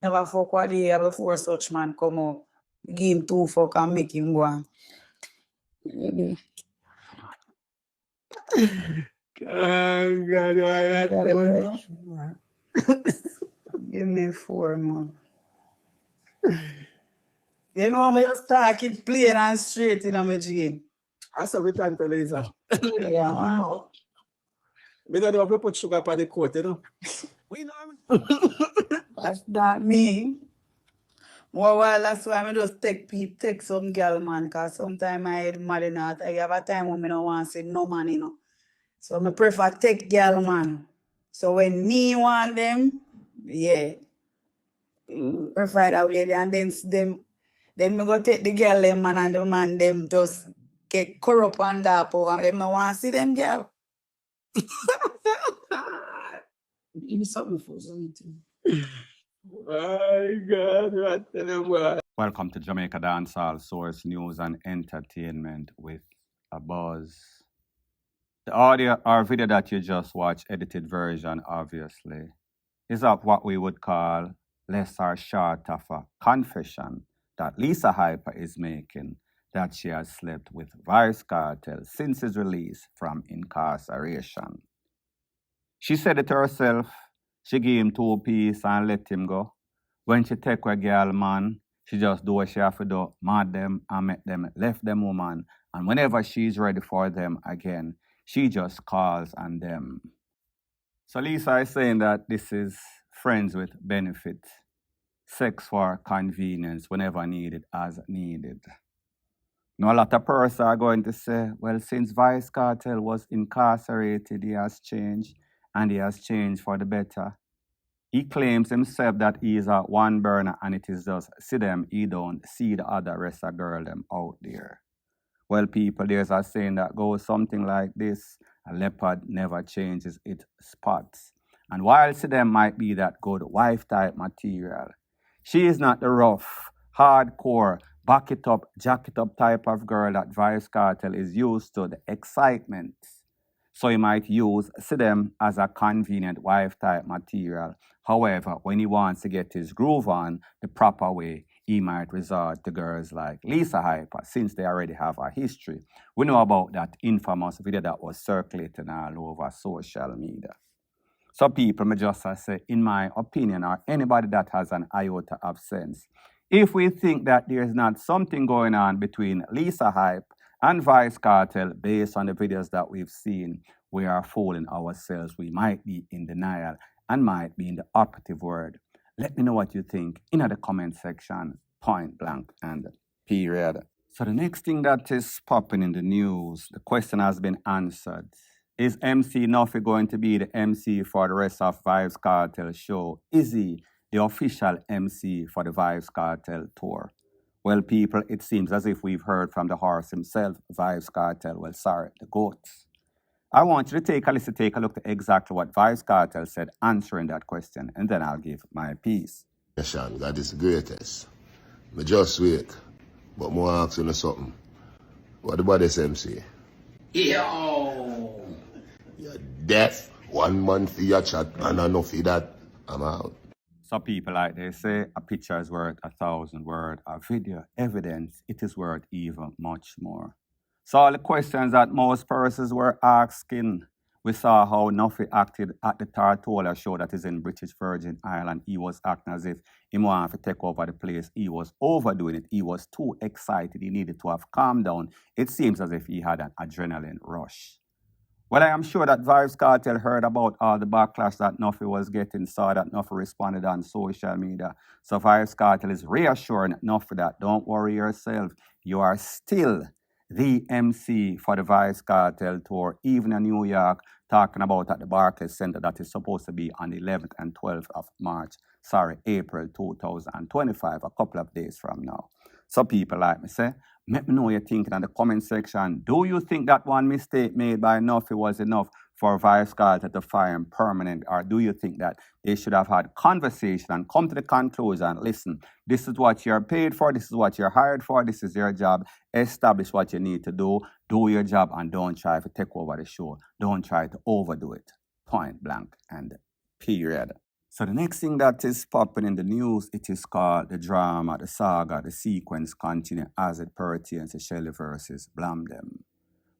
Never fuck what day before such man come out. Give him 2 fuck and make him go on. God, why that? Give me 4 man. You know me just talk it plain and straight in my dream. I saw we time to Lisa. Yeah, man. We don't have to put sugar on the coat, you know. We know. That's that me. More while that's why I just take some girl man, cause sometimes I head mad enough. I have a time when I don't want to see no man, you know. So I prefer take girl man. So when me want them, yeah, prefer that way. And then me go take the girl them man and the man them just get corrupt and that and them no want to see them girl. Give me something for something. My God, what tell them what? Welcome to Jamaica Dancehall Source News and Entertainment with a buzz. The audio or video that you just watched, edited version, obviously, is of what we would call less or short of a confession that Lisa Hyper is making that she has slept with Vice Kartel since his release from incarceration. She said it herself. She gave him 2 pieces and let him go. When she take a girl, man, she just do what she have to do, mad them and make them left them woman. And whenever she's ready for them again, she just calls on them. So Lisa is saying that this is friends with benefit, sex for convenience whenever needed as needed. Now a lot of persons are going to say, well, since Vice Kartel was incarcerated, he has changed, and he has changed for the better. He claims himself that he is a one burner and it is just see them, he don't see the other rest of girl them out there. Well, people, there's a saying that goes something like this: a leopard never changes its spots. And while see them might be that good wife type material, she is not the rough, hardcore, back it up, jack it up type of girl that Vice Kartel is used to, the excitement. So he might use see them as a convenient wife type material. However, when he wants to get his groove on the proper way, he might resort to girls like Lisa Hyper, since they already have a history. We know about that infamous video that was circulating all over social media. So people may just say, in my opinion, or anybody that has an iota of sense, if we think that there's not something going on between Lisa Hype and Vice Kartel based on the videos that we've seen, we are fooling ourselves. We might be in denial and might be in the operative word. Let me know what you think in the comment section, point blank and period. So the next thing that is popping in the news, the question has been answered. Is MC Nuffy going to be the MC for the rest of Vibes Kartel show? Is he the official MC for the Vibes Kartel tour? Well, people, it seems as if we've heard from the horse himself, Vibes Kartel, well, sorry, the goats. I want you to take a listen, take a look at exactly what Vibes Kartel said answering that question, and then I'll give my piece. God is the greatest. I just wait, but more ask you something. What about this MC? Yo! You're deaf. 1 month for your chat and enough for that. I'm out. So people, like they say, a picture is worth 1,000 words. A video evidence, it is worth even much more. So all the questions that most persons were asking, we saw how Nuffy acted at the Tartola show that is in British Virgin Island. He was acting as if he wanted to take over the place. He was overdoing it. He was too excited. He needed to have calmed down. It seems as if he had an adrenaline rush. Well, I am sure that Vibes Kartel heard about all the backlash that Nuffy was getting, saw that Nuffy responded on social media. So Vibes Kartel is reassuring Nuffy that don't worry yourself. You are still the MC for the Vibes Kartel tour, even in New York, talking about at the Barclays Center that is supposed to be on the 11th and 12th of April 2025, a couple of days from now. So people like me say, let me know what you're thinking in the comment section. Do you think that one mistake made by Nuffy was enough for Vice Kartel to fire him permanent? Or do you think that they should have had conversation and come to the conclusion, listen, this is what you're paid for, this is what you're hired for, this is your job, establish what you need to do your job, and don't try to take over the show. Don't try to overdo it. Point blank and period. So the next thing that is popping in the news, it is called the drama, the saga, the sequence continue as it pertains to Shelly versus Blamm them.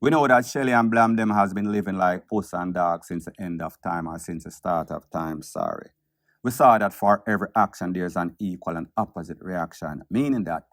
We know that Shelly and Blamm them has been living like puss and dog since the end of time or since the start of time, sorry. We saw that for every action there's an equal and opposite reaction, meaning that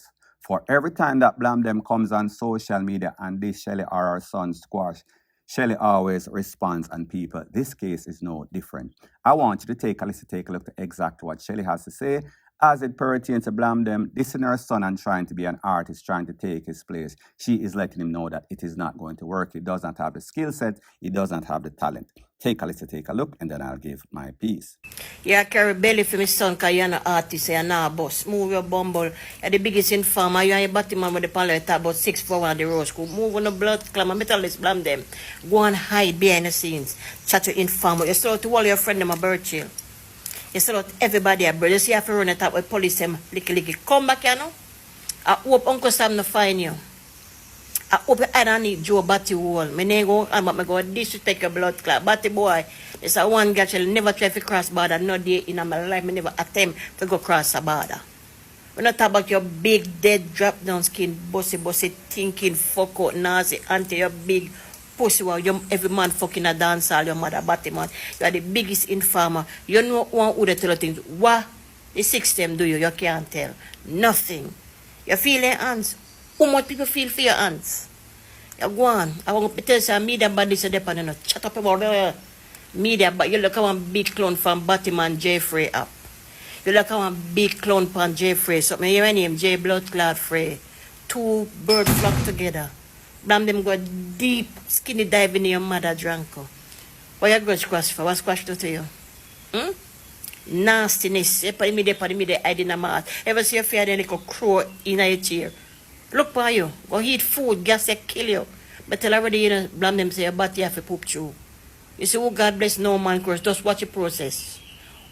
for every time that Blamm them comes on social media and this Shelly or her son squash, Shelly always responds and people, this case is no different. I want you to take a look at exactly what Shelly has to say as it pertains to Blamm them, dissing her son and trying to be an artist, trying to take his place. She is letting him know that it is not going to work. He does not have the skill set. He does not have the talent. Take a look, and then I'll give my piece. Yeah, carry belly for my son, because you're an artist, you're not a boss. Move your bumble. You're the biggest informer. You're a Batman with the palette about 6'4" on the rose school. Move on the blood clam. I'm metal this Blamm them. Go and hide behind the scenes. Chat to informer. You start to all your friend them a bird chill. You start everybody a bird. You see you have to run it up with police them. Licky. Come back, you know. I hope Uncle Sam no find you. I hope I don't need Joe Batty wall. Me nego and but me go disrespect your blood clot. Batty boy, it's a one girl shall never try to cross border. No day in my life me never attempt to go cross a border. We not talk about your big dead drop down skin, bossy thinking fuck out nazi anti your big pussy while you every man fucking a dancehall your mother Batty man. You are the biggest informer. You know one who tell things. What the system do you can't tell. Nothing. You feel your hands. How much people feel for your hands? You go on. I want to tell you, media body so dependent. Shut up about the media, but you look at one big clown from Batman Jeffrey up. You look at one big clown from Jeffrey. So my name J Blood Clot Frey. Two birds flock together. Blamm them go deep, skinny dive in your mother dranko. What you go squash for? What squash to you? Nastiness. You put me there, I didn't know. Ever see a fair little crow in your chair? Look for you. Go eat food. Gas they kill you. But tell everybody you know, Blamm them say your body have to poop through. You see, oh God bless no man curse. Just watch the process.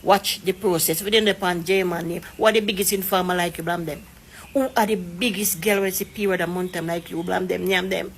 Watch the process. Within the pan J man name. What the biggest informer like you, Blamm them? Who are the biggest girl with the period of month time like you, Blamm them, yam them?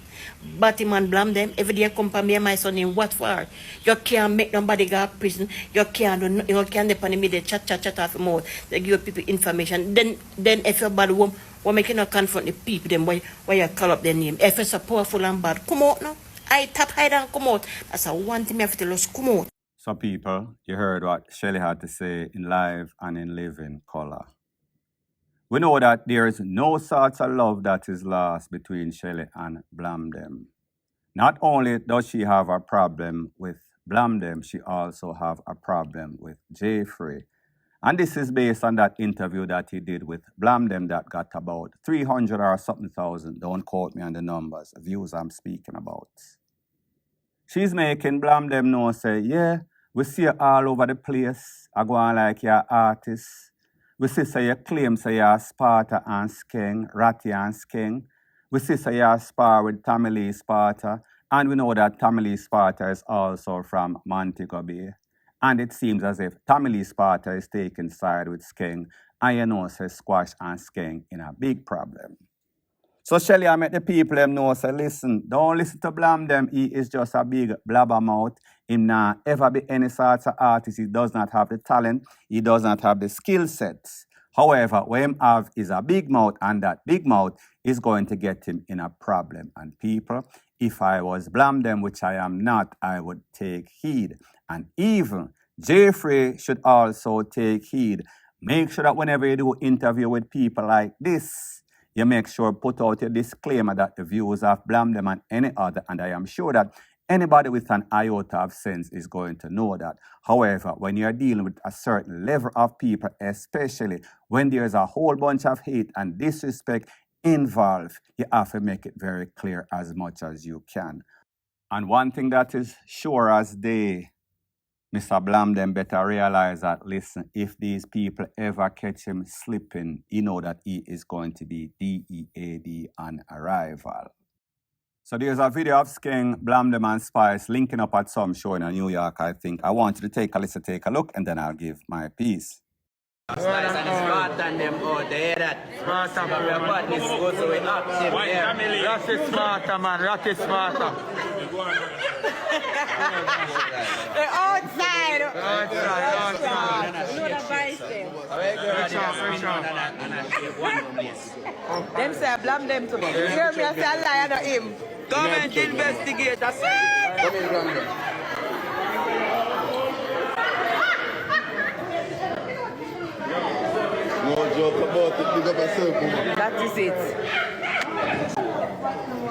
Batman Blamm them. Every day come for me and my son in what for? You can't make nobody go to prison. You can't depend me the chat off your mouth. They give people information. Then if you're bad woman, why make you not confront the people them why you call up their name? If it's so powerful and bad, come out now. I tap hide and come out. That's a one thing I have to lose. Come out. So people, you heard what Shelly had to say in live and in living color. We know that there is no sort of love that is lost between Shelly and Blamm them. Not only does she have a problem with Blamm them, she also have a problem with Jeffrey. And this is based on that interview that he did with Blamm them that got about 300 or something thousand, don't quote me on the numbers, views I'm speaking about. She's making Blamm them know, say, yeah, we see you all over the place. I go on like you're artist. We see say you claim say you're Sparta and Skeng, Ratty and Skeng. We see say you spar with Tommy Lee Sparta. And we know that Tommy Lee Sparta is also from Montego Bay. And it seems as if Tommy Lee Sparta is taking side with Skeng. And you know, say Squash and Skeng in a big problem. So Shelly, I make the people them know, say, listen, don't listen to Blamm them. He is just a big blabbermouth. He not ever be any sort of artist. He does not have the talent. He does not have the skill sets. However, what him have is a big mouth, and that big mouth is going to get him in a problem. And people, if I was Blamm them, which I am not, I would take heed. And even Jeffrey should also take heed. Make sure that whenever you do interview with people like this, you make sure put out your disclaimer that the views of Blamm them and any other, and I am sure that anybody with an iota of sense is going to know that. However, when you're dealing with a certain level of people, especially when there's a whole bunch of hate and disrespect involved, you have to make it very clear as much as you can. And one thing that is sure as day, Mr. Blamm them better realize that, listen, if these people ever catch him slipping, you know that he is going to be DEAD on arrival. So there's a video of Skeng, Blamm them and Spice linking up at some show in New York, I think. I want you to take a look, and then I'll give my piece. Nice and it's smart than them out there that smart and we are badness goes away active there. Rocket smarter, man, rocket smarter. The outside. Them say I blame them to me. You hear me? I say I lie to him. Government investigate. I say. No joke about it, big up yourself, woman. That is it.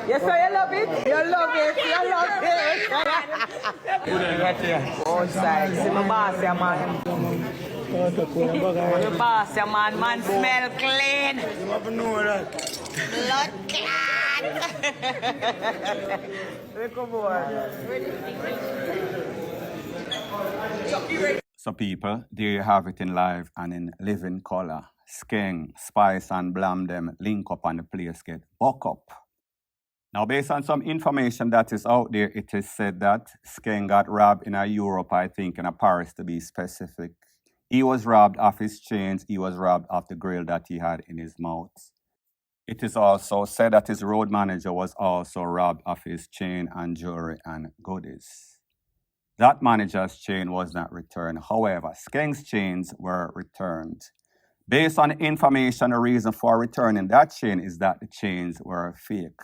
Yes, sir, you love it. You love it. You love it. Both sides. See my boss, yeah, man. My boss, yeah, man. Man smell clean. You have to know that. Blood clot. Look over. So people, there you have it in live and in living color. Skeng, Spice and Blamm them link up and the place get buck up. Now based on some information that is out there, it is said that Skeng got robbed in Europe, I think in Paris to be specific. He was robbed of his chains, he was robbed of the grill that he had in his mouth. It is also said that his road manager was also robbed of his chain and jewelry and goodies. That manager's chain was not returned. However, Skeng's chains were returned. Based on the information, the reason for returning that chain is that the chains were fake.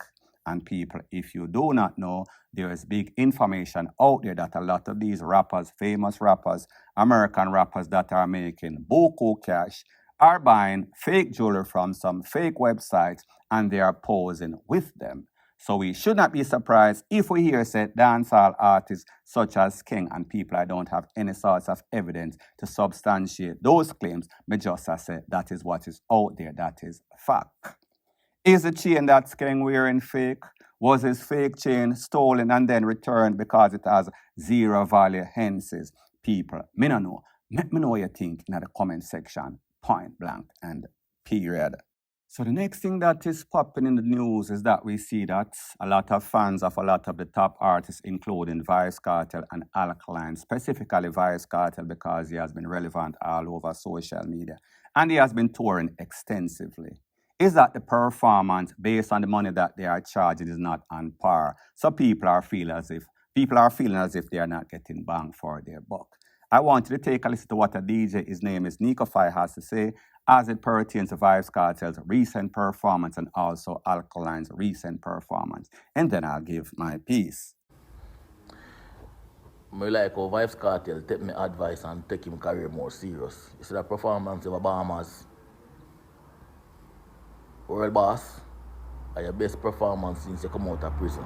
And people, if you do not know, there is big information out there that a lot of these rappers, famous rappers, American rappers that are making buku cash, are buying fake jewelry from some fake websites and they are posing with them. So we should not be surprised if we hear said dancehall artists such as Skeng and people I don't have any sorts of evidence to substantiate those claims. Me just say that is what is out there, that is fact. Is the chain that Skeng wearing fake? Was his fake chain stolen and then returned because it has zero value? Hence, people, me no know. Let me know what you think in the comment section, point blank and period. So the next thing that is popping in the news is that we see that a lot of fans of a lot of the top artists, including Vybz Kartel and Alkaline, specifically Vybz Kartel because he has been relevant all over social media and he has been touring extensively, is that the performance based on the money that they are charging is not on par. So people are feeling as if they are not getting bang for their buck. I want you to take a listen to what a DJ, his name is Nuffy, has to say as it pertains to Vybz Kartel's recent performance and also Alkaline's recent performance. And then I'll give my piece. I like how Vybz Kartel take my advice and take him career more serious. You see that performance of Obama's World Boss are your best performance since you come out of prison.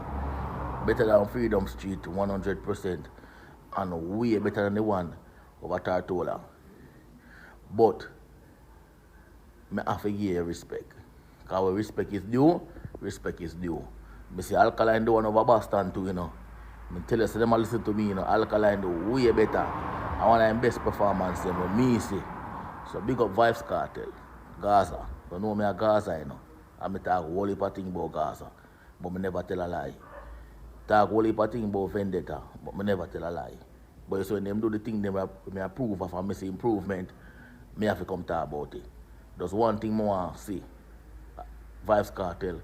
Better than Freedom Street 100% and way better than the one over Tartola. But I have to give you respect. Because when respect is due, respect is due. I see Alkaline do one over Boston too, you know. I tell you, so them listen to me, you know, Alkaline do way better. I want my best performance, you know, me see. So big up Vybz Kartel, Gaza. You know me a Gaza, you know. I talk a whole heap of things about Gaza, but I never tell a lie. Talk a whole heap of things about Vendetta, but I never tell a lie. But so when them do the thing, they approve of and I see improvement, I have to come talk about it. There's one thing more I want to see. Vybz Kartel,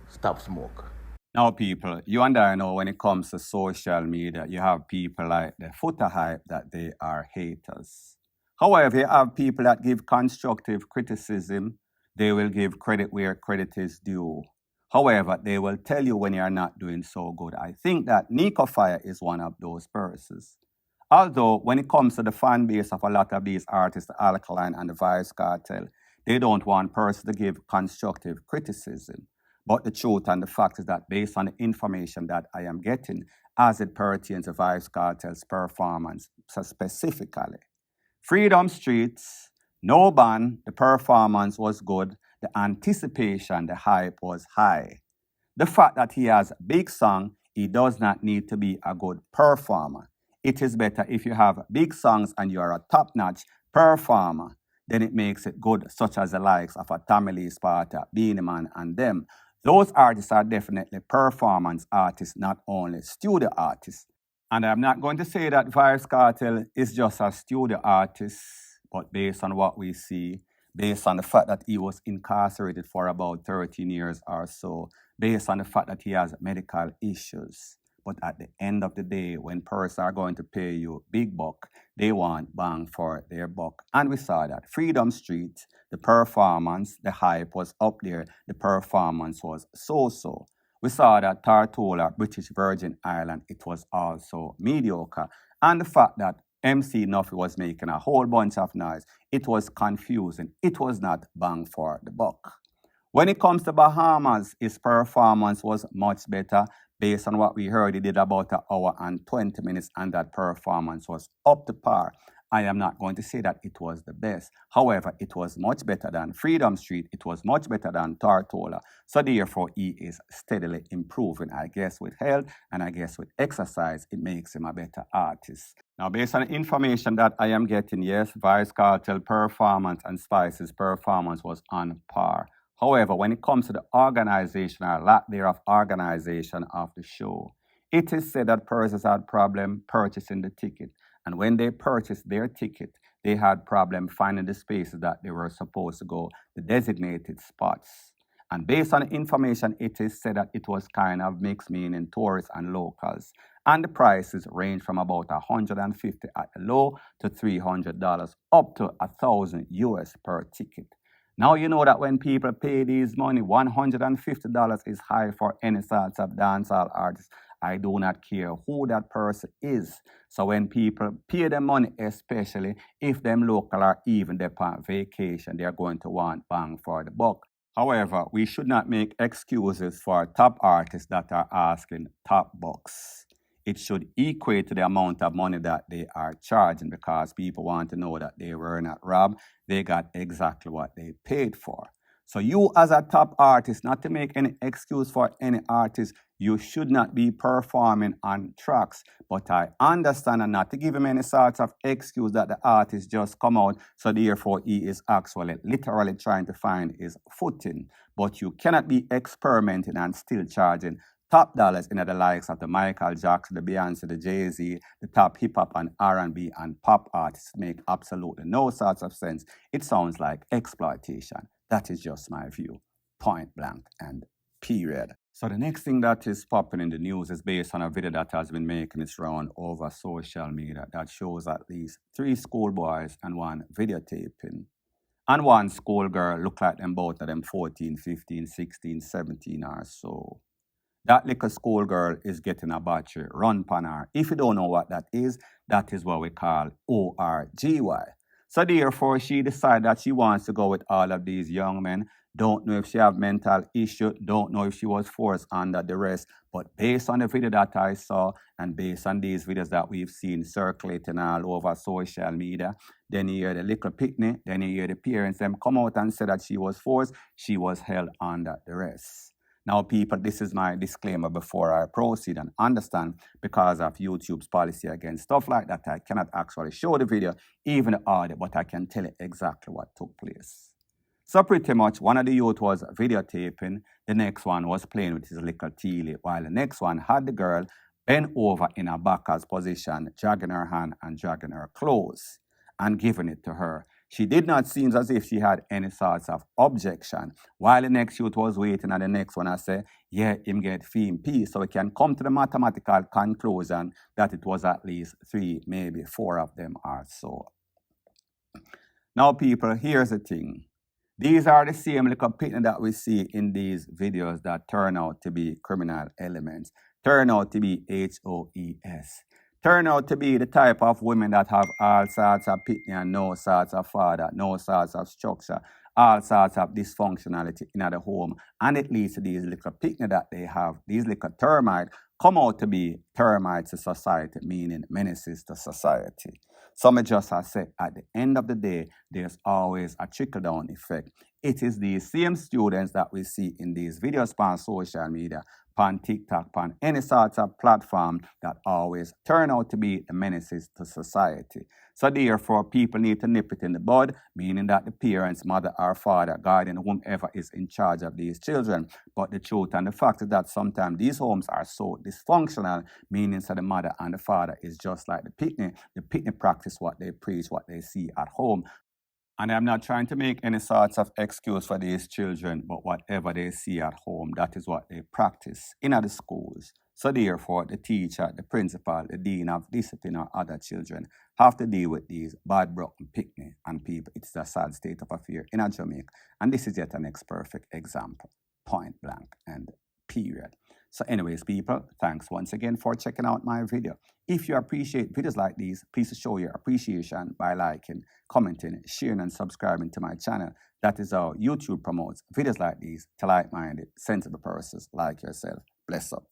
stop smoke. Now, people, you and I know when it comes to social media, you have people like the footer hype that they are haters. However, you have people that give constructive criticism. They will give credit where credit is due. However, they will tell you when you are not doing so good. I think that Nuffy is one of those persons. Although, when it comes to the fan base of a lot of these artists, Alkaline and the Vybz Kartel, they don't want person to give constructive criticism. But the truth and the fact is that based on the information that I am getting as it pertains to Vybz Kartel's performance, so specifically, Freedom Streets, no ban, the performance was good, the anticipation, the hype was high. The fact that he has a big song, he does not need to be a good performer. It is better if you have big songs and you are a top-notch performer, then it makes it good, such as the likes of a Tommy Lee Sparta, Beanie Man, and them. Those artists are definitely performance artists, not only studio artists. And I'm not going to say that Vybz Kartel is just a studio artist, but based on what we see, based on the fact that he was incarcerated for about 13 years or so, based on the fact that he has medical issues, But at the end of the day, when persons are going to pay you big buck, they want bang for their buck. And we saw that. Freedom Street, the performance, the hype was up there. The performance was so-so. We saw that Tartola, British Virgin Island, it was also mediocre. And the fact that MC Nuffy was making a whole bunch of noise, it was confusing. It was not bang for the buck. When it comes to Bahamas, his performance was much better. Based on what we heard, he did about an hour and 20 minutes, and that performance was up to par. I am not going to say that it was the best. However, it was much better than Freedom Street. It was much better than Tartola. So therefore, he is steadily improving. I guess with health and I guess with exercise, it makes him a better artist. Now, based on the information that I am getting, yes, Vice Kartel performance and Spice's performance was on par. However, when it comes to the organization or lack thereof organization of the show, it is said that persons had problem purchasing the ticket. And when they purchased their ticket, they had problem finding the spaces that they were supposed to go, the designated spots. And based on the information, it is said that it was kind of mixed, meaning tourists and locals. And the prices range from about $150 at the low to $300, up to $1,000 per ticket. Now you know that when people pay these money, $150 is high for any sorts of dancehall artists. I do not care who that person is. So when people pay the money, especially if them local or even they're on vacation, they're going to want bang for the buck. However, we should not make excuses for top artists that are asking top bucks. It should equate to the amount of money that they are charging, because people want to know that they were not robbed. They got exactly what they paid for. So you as a top artist, not to make any excuse for any artist, you should not be performing on tracks. But I understand, and not to give him any sort of excuse that the artist just come out, so therefore he is actually literally trying to find his footing. But you cannot be experimenting and still charging top dollars in the likes of the Michael Jackson, the Beyonce, the Jay-Z, the top hip-hop and R&B and pop artists. Make absolutely no sorts of sense. It sounds like exploitation. That is just my view, point blank and period. So the next thing that is popping in the news is based on a video that has been making its round over social media that shows at least 3 schoolboys and 1 videotaping. And 1 schoolgirl look like them both of them 14, 15, 16, 17 or so. That little schoolgirl is getting a battery run upon her. If you don't know what that is what we call ORGY. So therefore, she decided that she wants to go with all of these young men. Don't know if she have mental issue. Don't know if she was forced under duress. But based on the video that I saw and based on these videos that we've seen circulating all over social media, then you hear the little picnic, then you hear the parents them come out and say that she was forced, she was held under duress. Now, people, this is my disclaimer before I proceed, and understand, because of YouTube's policy against stuff like that, I cannot actually show the video, even the audio, but I can tell you exactly what took place. So pretty much, one of the youth was videotaping, the next one was playing with his little teely, while the next one had the girl bent over in a backwards position, dragging her hand and dragging her clothes and giving it to her. She did not seem as if she had any sorts of objection. While the next youth was waiting, and the next one I said, yeah, him get fee in peace. So we can come to the mathematical conclusion that it was at least 3, maybe 4 of them or so. Now, people, here's the thing. These are the same little picnic that we see in these videos that turn out to be criminal elements, turn out to be HOES. Turn out to be the type of women that have all sorts of pitney and no sorts of father, no sorts of structure, all sorts of dysfunctionality in the home. And it leads to these little pitney that they have, these little termites, come out to be termites to society, meaning menaces to society. So I just have said, at the end of the day, there's always a trickle-down effect. It is these same students that we see in these videos on social media, on TikTok, on any sort of platform, that always turn out to be the menaces to society. So therefore, people need to nip it in the bud, meaning that the parents, mother or father, guardian, whomever is in charge of these children. But the truth and the fact is that sometimes these homes are so dysfunctional, meaning that the mother and the father is just like the picnic. The picnic practice what they preach, what they see at home. And I'm not trying to make any sorts of excuse for these children, but whatever they see at home, that is what they practice in the schools. So therefore, the teacher, the principal, the dean of discipline or other children have to deal with these bad broken picnic and people. It's a sad state of affair in Jamaica. And this is yet an next perfect example, point blank and period. So anyways, people, thanks once again for checking out my video. If you appreciate videos like these, please show your appreciation by liking, commenting, sharing, and subscribing to my channel. That is how YouTube promotes videos like these to like-minded, sensible persons like yourself. Bless up.